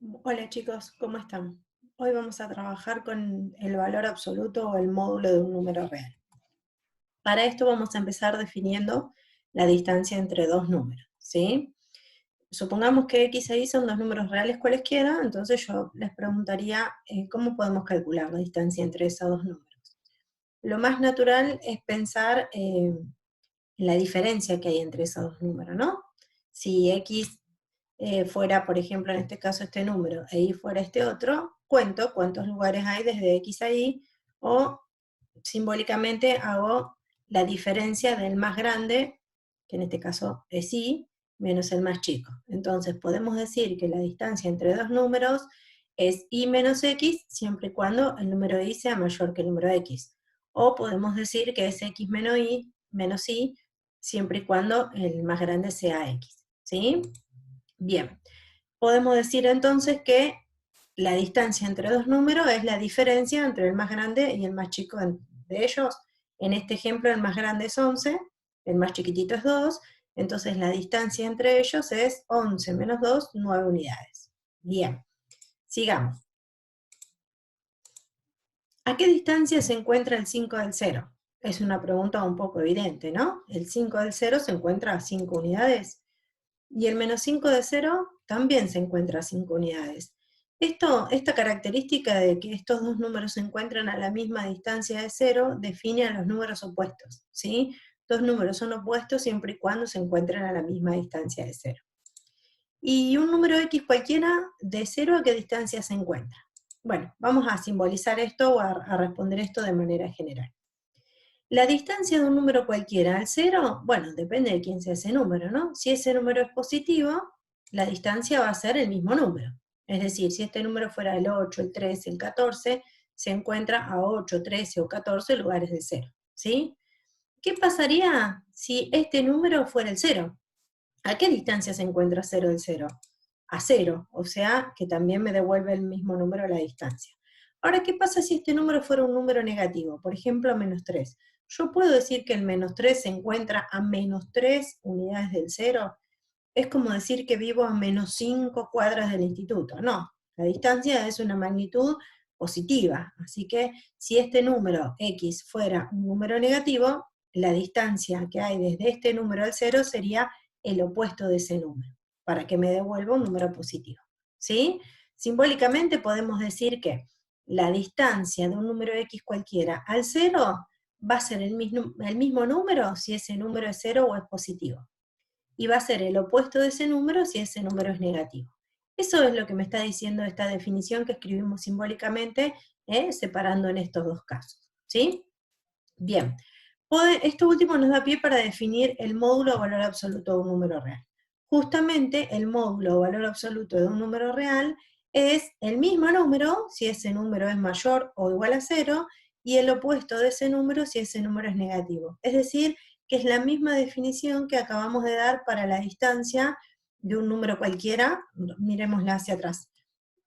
Hola chicos, ¿cómo están? Hoy vamos a trabajar con el valor absoluto o el módulo de un número real. Para esto vamos a empezar definiendo la distancia entre dos números, ¿sí? Supongamos que x e y son dos números reales cualesquiera, entonces yo les preguntaría cómo podemos calcular la distancia entre esos dos números. Lo más natural es pensar en la diferencia que hay entre esos dos números, ¿no? Si x fuera, por ejemplo, en este caso este número, e y fuera este otro, cuento cuántos lugares hay desde x a y, o simbólicamente hago la diferencia del más grande, que en este caso es y, menos el más chico. Entonces podemos decir que la distancia entre dos números es y menos x, siempre y cuando el número y sea mayor que el número x. O podemos decir que es x menos y, siempre y cuando el más grande sea x. ¿Sí? Bien, podemos decir entonces que la distancia entre dos números es la diferencia entre el más grande y el más chico de ellos. En este ejemplo el más grande es 11, el más chiquitito es 2, entonces la distancia entre ellos es 11 menos 2, 9 unidades. Bien, sigamos. ¿A qué distancia se encuentra el 5 del 0? Es una pregunta un poco evidente, ¿no? El 5 del 0 se encuentra a 5 unidades. Y el menos 5 de 0 también se encuentra a 5 unidades. Esta característica de que estos dos números se encuentran a la misma distancia de 0 define a los números opuestos, ¿sí? Dos números son opuestos siempre y cuando se encuentren a la misma distancia de 0. Y un número x cualquiera, ¿de 0 a qué distancia se encuentra? Bueno, vamos a simbolizar esto o a responder esto de manera general. La distancia de un número cualquiera al 0, bueno, depende de quién sea ese número, ¿no? Si ese número es positivo, la distancia va a ser el mismo número. Es decir, si este número fuera el 8, el 13, el 14, se encuentra a 8, 13 o 14 lugares del 0, ¿sí? ¿Qué pasaría si este número fuera el 0? ¿A qué distancia se encuentra 0 del 0? A 0, o sea, que también me devuelve el mismo número a la distancia. Ahora, ¿qué pasa si este número fuera un número negativo? Por ejemplo, menos 3. ¿Yo puedo decir que el menos 3 se encuentra a menos 3 unidades del 0? Es como decir que vivo a menos 5 cuadras del instituto. No, la distancia es una magnitud positiva. Así que si este número x fuera un número negativo, la distancia que hay desde este número al 0 sería el opuesto de ese número, para que me devuelva un número positivo. ¿Sí? Simbólicamente podemos decir que la distancia de un número x cualquiera al 0 va a ser el mismo número si ese número es 0 o es positivo. Y va a ser el opuesto de ese número si ese número es negativo. Eso es lo que me está diciendo esta definición que escribimos simbólicamente, separando en estos dos casos. ¿Sí? Bien, esto último nos da pie para definir el módulo o valor absoluto de un número real. Justamente el módulo o valor absoluto de un número real es el mismo número si ese número es mayor o igual a 0 y el opuesto de ese número si ese número es negativo. Es decir, que es la misma definición que acabamos de dar para la distancia de un número cualquiera. Miremosla hacia atrás.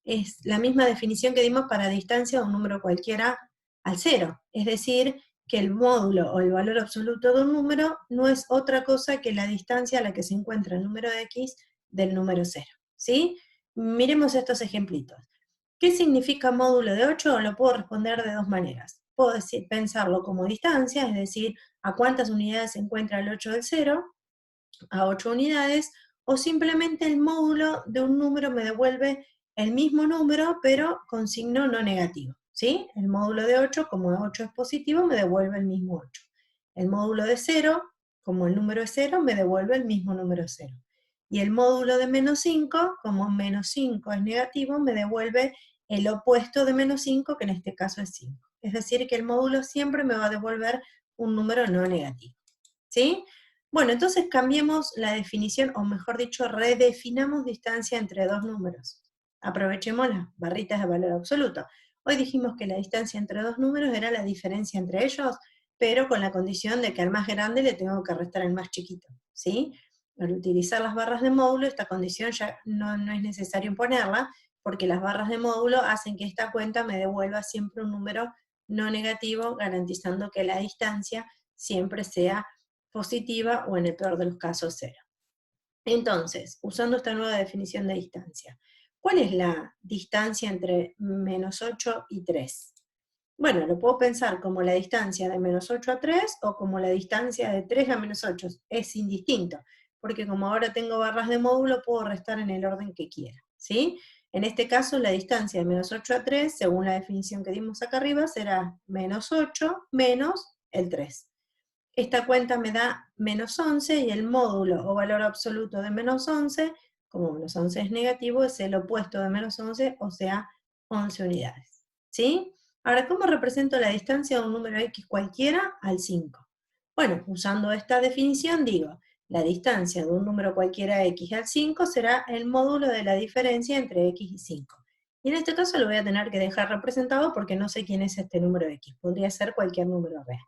Es la misma definición que dimos para distancia de un número cualquiera al 0. Es decir, que el módulo o el valor absoluto de un número no es otra cosa que la distancia a la que se encuentra el número de x del número 0. ¿Sí? Miremos estos ejemplitos. ¿Qué significa módulo de 8? Lo puedo responder de dos maneras. Puedo pensarlo como distancia, es decir, a cuántas unidades se encuentra el 8 del 0, a 8 unidades, o simplemente el módulo de un número me devuelve el mismo número, pero con signo no negativo. ¿Sí? El módulo de 8, como 8 es positivo, me devuelve el mismo 8. El módulo de 0, como el número es 0, me devuelve el mismo número 0. Y el módulo de menos 5, como menos 5 es negativo, me devuelve el opuesto de menos 5, que en este caso es 5. Es decir, que el módulo siempre me va a devolver un número no negativo. ¿Sí? Bueno, entonces cambiemos la definición, o mejor dicho, redefinamos distancia entre dos números. Aprovechemos las barritas de valor absoluto. Hoy dijimos que la distancia entre dos números era la diferencia entre ellos, pero con la condición de que al más grande le tengo que restar al más chiquito, ¿sí? Al utilizar las barras de módulo, esta condición ya no es necesario imponerla, porque las barras de módulo hacen que esta cuenta me devuelva siempre un número no negativo, garantizando que la distancia siempre sea positiva o en el peor de los casos 0. Entonces, usando esta nueva definición de distancia, ¿Cuál es la distancia entre menos 8 y 3? Bueno, lo puedo pensar como la distancia de menos 8 a 3 o como la distancia de 3 a menos 8. Es indistinto, porque como ahora tengo barras de módulo, puedo restar en el orden que quiera, ¿sí? En este caso, la distancia de menos 8 a 3, según la definición que dimos acá arriba, será menos 8 menos el 3. Esta cuenta me da menos 11 y el módulo o valor absoluto de menos 11, como menos 11 es negativo, es el opuesto de menos 11, o sea, 11 unidades, ¿sí? Ahora, ¿cómo represento la distancia de un número x cualquiera al 5? Bueno, usando esta definición digo, la distancia de un número cualquiera x al 5 será el módulo de la diferencia entre x y 5. Y en este caso lo voy a tener que dejar representado porque no sé quién es este número x. Podría ser cualquier número real,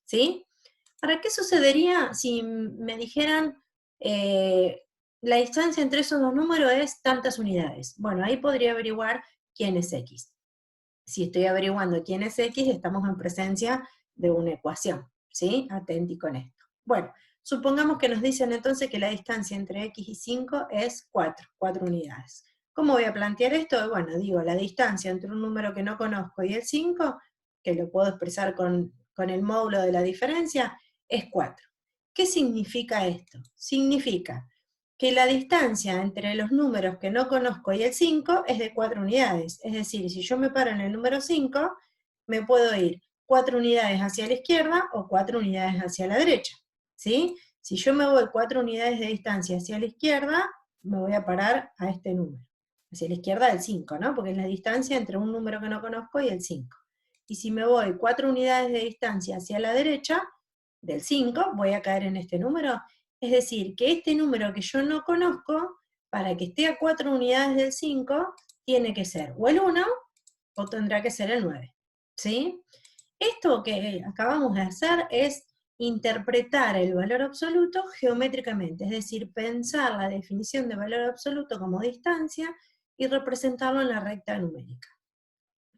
¿sí? ¿Para qué sucedería si me dijeran la distancia entre esos dos números es tantas unidades? Bueno, ahí podría averiguar quién es x. Si estoy averiguando quién es x, estamos en presencia de una ecuación, ¿sí? Atenti con esto. Bueno, supongamos que nos dicen entonces que la distancia entre x y 5 es 4 unidades. ¿Cómo voy a plantear esto? Bueno, digo, la distancia entre un número que no conozco y el 5, que lo puedo expresar con el módulo de la diferencia, es 4. ¿Qué significa esto? Significa que la distancia entre los números que no conozco y el 5 es de 4 unidades. Es decir, si yo me paro en el número 5, me puedo ir 4 unidades hacia la izquierda o 4 unidades hacia la derecha, ¿sí? Si yo me voy 4 unidades de distancia hacia la izquierda, me voy a parar a este número. Hacia la izquierda del 5, ¿no? Porque es la distancia entre un número que no conozco y el 5. Y si me voy 4 unidades de distancia hacia la derecha, del 5, voy a caer en este número. Es decir, que este número que yo no conozco, para que esté a 4 unidades del 5, tiene que ser o el 1 o tendrá que ser el 9. ¿Sí? Esto que acabamos de hacer es interpretar el valor absoluto geométricamente, es decir, pensar la definición de valor absoluto como distancia y representarlo en la recta numérica.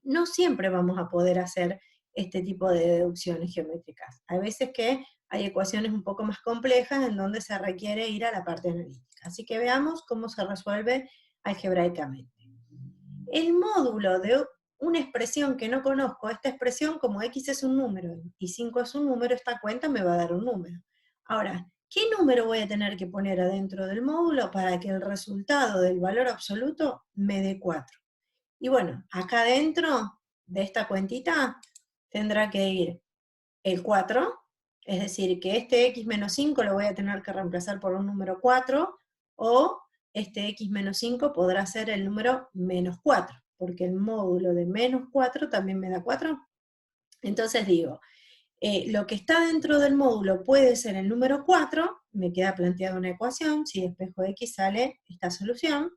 No siempre vamos a poder hacer este tipo de deducciones geométricas. Hay veces que hay ecuaciones un poco más complejas en donde se requiere ir a la parte analítica. Así que veamos cómo se resuelve algebraicamente. El módulo de una expresión que no conozco, esta expresión como x es un número y 5 es un número, esta cuenta me va a dar un número. Ahora, ¿qué número voy a tener que poner adentro del módulo para que el resultado del valor absoluto me dé 4? Y bueno, acá dentro de esta cuentita tendrá que ir el 4, es decir, que este x menos 5 lo voy a tener que reemplazar por un número 4, o este x menos 5 podrá ser el número menos 4, porque el módulo de menos 4 también me da 4. Entonces digo, lo que está dentro del módulo puede ser el número 4, me queda planteada una ecuación, si despejo x sale esta solución,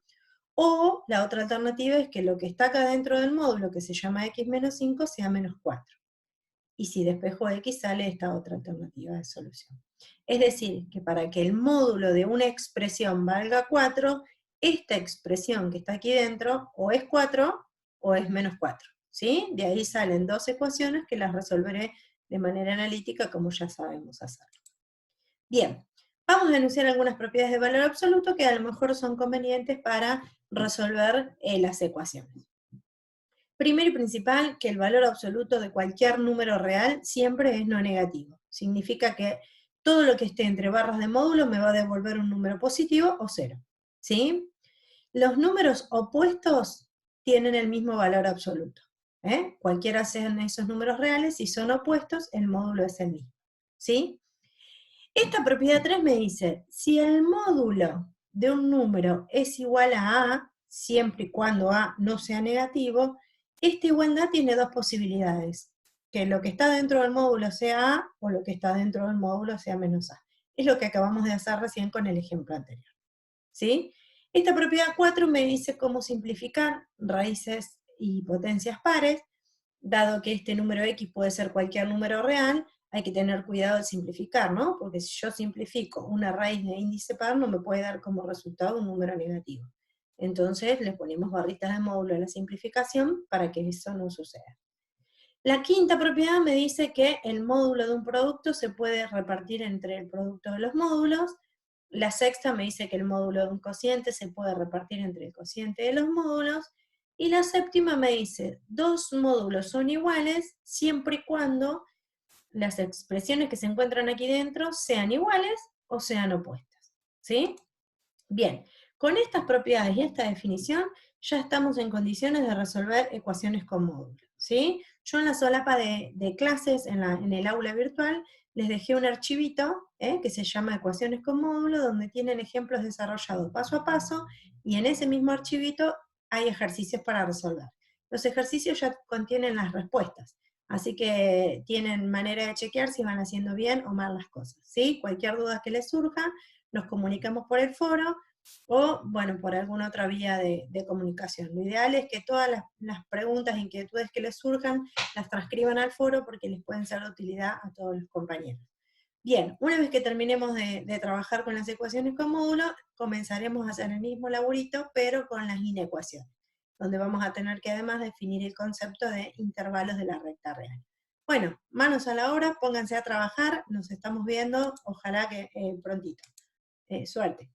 o la otra alternativa es que lo que está acá dentro del módulo, que se llama x menos 5, sea menos 4. Y si despejo x sale esta otra alternativa de solución. Es decir, que para que el módulo de una expresión valga 4, esta expresión que está aquí dentro o es 4 o es menos 4. ¿Sí? De ahí salen dos ecuaciones que las resolveré de manera analítica como ya sabemos hacerlo. Bien, vamos a enunciar algunas propiedades de valor absoluto que a lo mejor son convenientes para resolver las ecuaciones. Primero y principal, que el valor absoluto de cualquier número real siempre es no negativo. Significa que todo lo que esté entre barras de módulo me va a devolver un número positivo o cero. ¿Sí? Los números opuestos tienen el mismo valor absoluto. Cualquiera sean esos números reales, si son opuestos, el módulo es el mismo. ¿Sí? Esta propiedad 3 me dice, si el módulo de un número es igual a A, siempre y cuando A no sea negativo, esta igualdad tiene dos posibilidades, que lo que está dentro del módulo sea A o lo que está dentro del módulo sea menos A. Es lo que acabamos de hacer recién con el ejemplo anterior. ¿Sí? Esta propiedad 4 me dice cómo simplificar raíces y potencias pares, dado que este número x puede ser cualquier número real, hay que tener cuidado al simplificar, ¿no? Porque si yo simplifico una raíz de índice par, no me puede dar como resultado un número negativo. Entonces le ponemos barritas de módulo a la simplificación para que eso no suceda. La quinta propiedad me dice que el módulo de un producto se puede repartir entre el producto de los módulos, La sexta me dice que el módulo de un cociente se puede repartir entre el cociente de los módulos. Y la séptima me dice, dos módulos son iguales siempre y cuando las expresiones que se encuentran aquí dentro sean iguales o sean opuestas. ¿Sí? Bien, con estas propiedades y esta definición ya estamos en condiciones de resolver ecuaciones con módulos. ¿Sí? Yo en la solapa de clases, en el aula virtual, les dejé un archivito que se llama Ecuaciones con módulo, donde tienen ejemplos desarrollados paso a paso, y en ese mismo archivito hay ejercicios para resolver. Los ejercicios ya contienen las respuestas, así que tienen manera de chequear si van haciendo bien o mal las cosas. ¿Sí? Cualquier duda que les surja, nos comunicamos por el foro, o, bueno, por alguna otra vía de comunicación. Lo ideal es que todas las preguntas e inquietudes que les surjan las transcriban al foro porque les pueden ser de utilidad a todos los compañeros. Bien, una vez que terminemos de trabajar con las ecuaciones con módulo, comenzaremos a hacer el mismo laburito, pero con las inecuaciones, donde vamos a tener que además definir el concepto de intervalos de la recta real. Bueno, manos a la obra, pónganse a trabajar, nos estamos viendo, ojalá que prontito. Suerte.